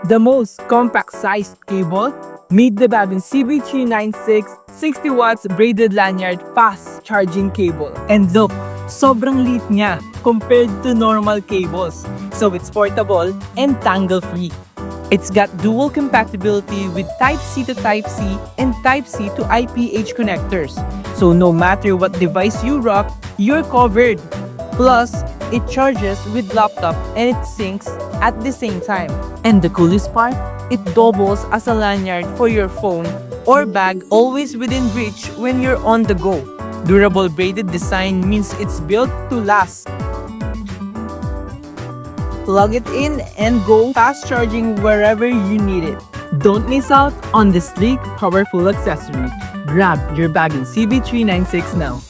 The most compact-sized cable, meet the BAVIN CB396 60 watts braided lanyard fast charging cable. And look, sobrang liit niya compared to normal cables. So it's portable and tangle-free. It's got dual compatibility with Type-C to Type-C and Type-C to IPH connectors. So no matter what device you rock, you're covered. Plus, it charges with laptop and it syncs at the same time. And the coolest part, it doubles as a lanyard for your phone or bag, always within reach when you're on the go. Durable braided design means it's built to last. Plug it in and go fast charging wherever you need it. Don't miss out on this sleek, powerful accessory. Grab your BAVIN CB396 now.